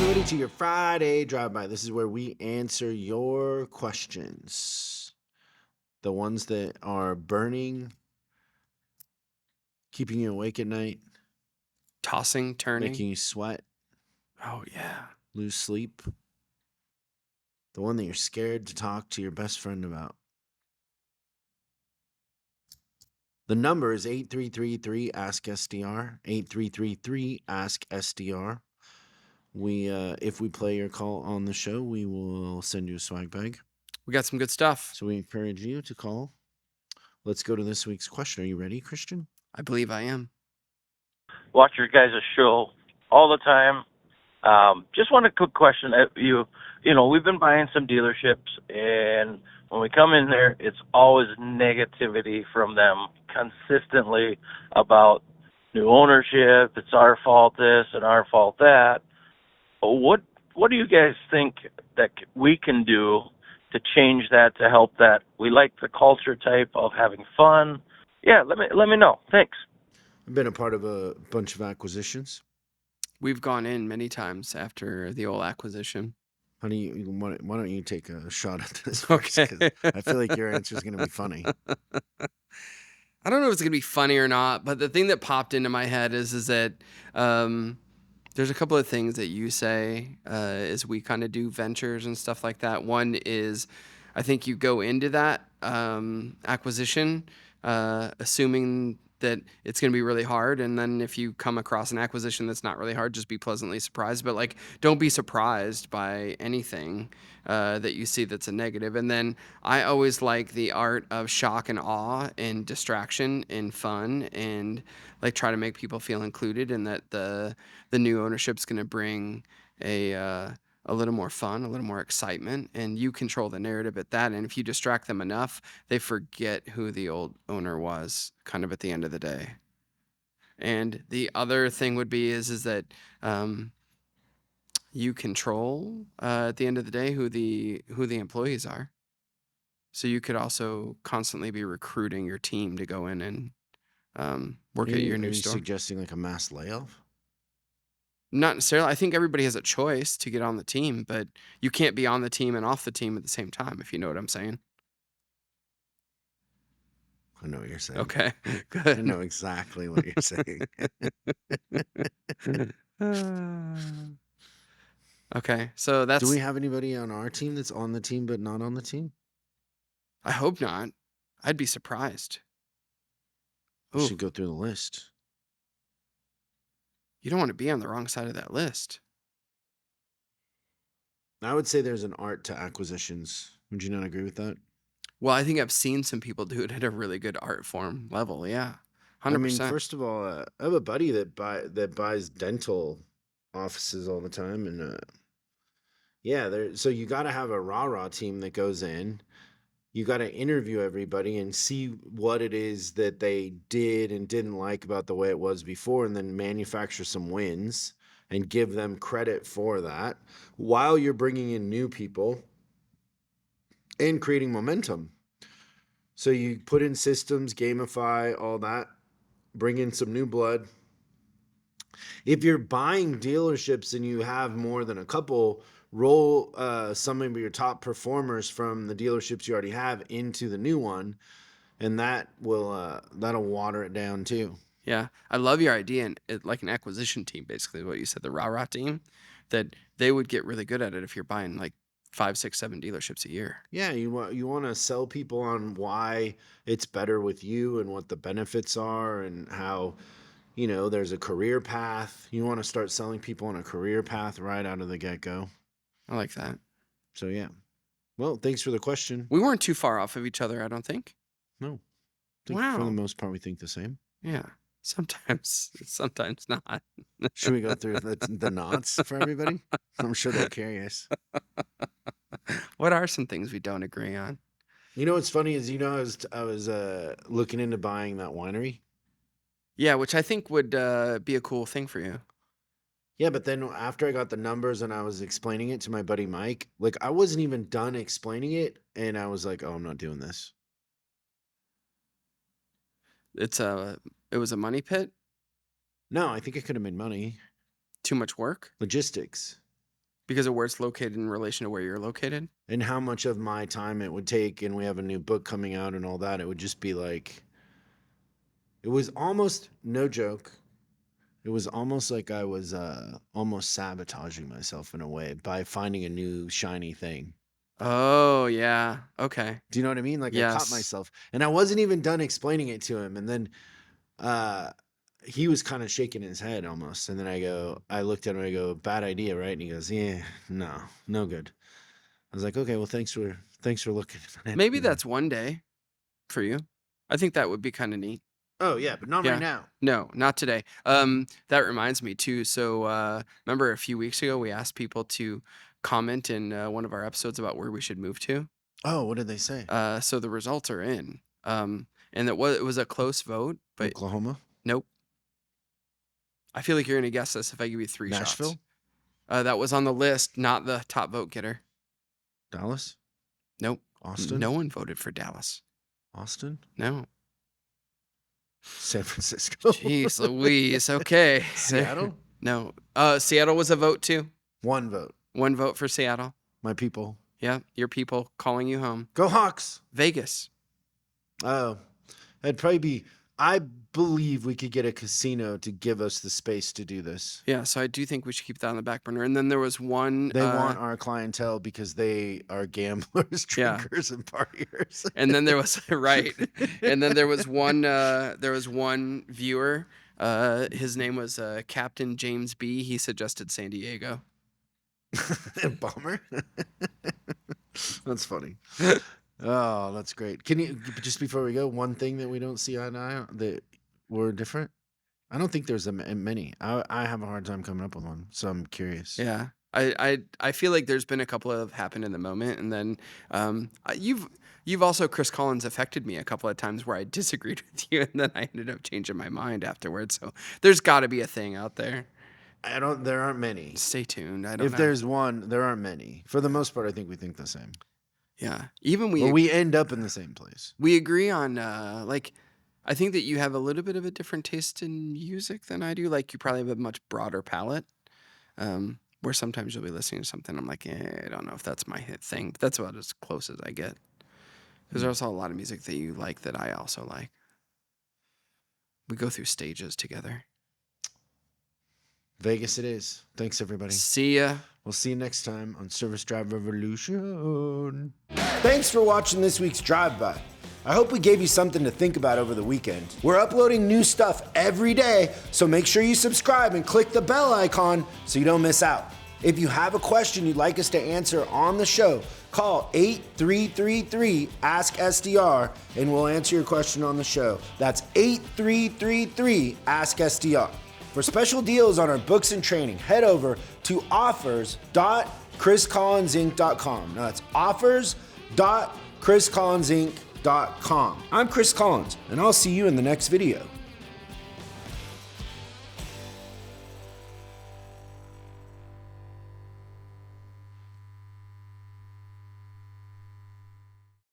everybody, to your Friday drive-by. This is where we answer your questions. The ones that are burning, keeping you awake at night, Tossing, turning. making you sweat, Oh, yeah. lose sleep. The one that you're scared to talk to your best friend about. The number is 8333-ASK-SDR. 8333-ASK-SDR. If we play your call on the show, we will send you a swag bag. We got some good stuff. So we encourage you to call. Let's go to this week's question. Are you ready, Christian? I believe I am. Watch your guys' show all the time. Just one quick question. We've been buying some dealerships, and when we come in there, it's always negativity from them consistently about new ownership. It's our fault this and our fault that. What do you guys think that we can do to change that, to help that? We like the culture type of having fun. Yeah, let me know. Thanks. I've been a part of a bunch of acquisitions. We've gone in many times after the old acquisition. Why don't you take a shot at this Okay. first? 'Cause I feel like your answer is going to be funny. I don't know if it's going to be funny or not, but the thing that popped into my head is that there's a couple of things that you say as we kind of do ventures and stuff like that. One is, I think you go into that acquisition assuming that it's going to be really hard. And then if you come across an acquisition that's not really hard, just be pleasantly surprised. But like, don't be surprised by anything that you see that's a negative. And then I always like the art of shock and awe and distraction and fun, and like try to make people feel included, and that the new ownership's going to bring a little more fun, a little more excitement, and you control the narrative at that. And if you distract them enough, they forget who the old owner was kind of at the end of the day. And the other thing would be is that you control at the end of the day who the employees are. So you could also constantly be recruiting your team to go in and work at your new store. Are you suggesting like a mass layoff? Not necessarily. I think everybody has a choice to get on the team, but you can't be on the team and off the team at the same time, if you know what I'm saying. I know what you're saying. Okay, I good. know exactly what you're saying. Okay, so that's... Do we have anybody on our team that's on the team but not on the team? I hope not. I'd be surprised. We Ooh, should go through the list. you don't want to be on the wrong side of that list. I would say there's an art to acquisitions. Would you not agree with that? Well, I think I've seen some people do it at a really good art form level. Yeah, 100%. I mean, first of all, I have a buddy that buys dental offices all the time, and so you got to have a rah-rah team that goes in. You got to interview everybody and see what it is that they did and didn't like about the way it was before, and then manufacture some wins and give them credit for that while you're bringing in new people and creating momentum. So you put in systems, gamify, all that, bring in some new blood. If you're buying dealerships and you have more than a couple, roll some of your top performers from the dealerships you already have into the new one, and that'll water it down too. Yeah, I love your idea, and like an acquisition team, basically what you said, the rah-rah team, that they would get really good at it if you're buying like 5, 6, 7 dealerships a year. Yeah, you want to sell people on why it's better with you and what the benefits are and how, there's a career path. You want to start selling people on a career path right out of the get-go. I like that. So yeah. Well, thanks for the question. We weren't too far off of each other, I don't think. No. I think Wow. for the most part we think the same. Yeah. Sometimes not. Should we go through the knots for everybody? I'm sure they're curious. What are some things we don't agree on? You know what's funny is I was looking into buying that winery. Yeah, which I think would be a cool thing for you. Yeah, but then after I got the numbers and I was explaining it to my buddy Mike, like I wasn't even done explaining it, and I was like, "Oh, I'm not doing this." It was a money pit. No, I think I could have made money. Too much work. Logistics. Because of where it's located in relation to where you're located? and how much of my time it would take, and we have a new book coming out and all that. It would just be like, it was almost, no joke, it was almost like I was almost sabotaging myself in a way by finding a new shiny thing. Oh, yeah. Okay. Do you know what I mean? Like, I caught Yes. myself, and I wasn't even done explaining it to him, and then he was kind of shaking his head almost, and then I looked at him and I go, bad idea, right? And he goes, yeah, no good. I was like, okay, well, thanks for looking at Maybe it. that's one day for you. I think that would be kind of neat. Oh yeah, but not Yeah. right now. No, not today. That reminds me too. So, remember a few weeks ago we asked people to comment in one of our episodes about where we should move to. Oh, what did they say? So the results are in. And it was a close vote, but Oklahoma, nope. I feel like you're gonna guess this if I give you 3 shots. Nashville, That was on the list, not the top vote getter. Dallas, Nope. Austin, No one voted for Dallas. Austin, No. San Francisco, Jeez Louise. Okay. Seattle. No. Seattle was a vote too. 1 vote. 1 vote for Seattle. My people. Yeah, your people calling you home. Go Hawks. Vegas. Oh, it'd probably be. I believe we could get a casino to give us the space to do this. Yeah, so I do think we should keep that on the back burner. And then there was one. They want our clientele because they are gamblers, Yeah. drinkers, and partiers. And then there was right. And then there was one. There was one viewer. His name was Captain James B. He suggested San Diego. Bummer. That's funny. Oh, that's great. Can you just before we go, one thing that we don't see eye to eye on, that we're different? I don't think there's many. I have a hard time coming up with one, so I'm curious. Yeah. I feel like there's been a couple of happened in the moment, and then you've also, Chris Collins, affected me a couple of times where I disagreed with you, and then I ended up changing my mind afterwards. So there's got to be a thing out there. There aren't many. Stay tuned. I don't If know. there's one, there aren't many. For the most part, I think we think the same. Yeah. Even But we end up in the same place. we agree on like I think that you have a little bit of a different taste in music than I do. Like you probably have a much broader palette. Where sometimes you'll be listening to something, I'm like, I don't know if that's my hit thing. But that's about as close as I get. Because there's also a lot of music that you like that I also like. We go through stages together. Vegas it is. Thanks, everybody. See ya. We'll see you next time on Service Drive Revolution. Thanks for watching this week's Drive By. I hope we gave you something to think about over the weekend. We're uploading new stuff every day, so make sure you subscribe and click the bell icon so you don't miss out. If you have a question you'd like us to answer on the show, call 8333-ASK-SDR and we'll answer your question on the show. That's 8333-ASK-SDR. For special deals on our books and training, head over to offers.chriscollinsinc.com. Now that's offers.chriscollinsinc.com. I'm Chris Collins, and I'll see you in the next video.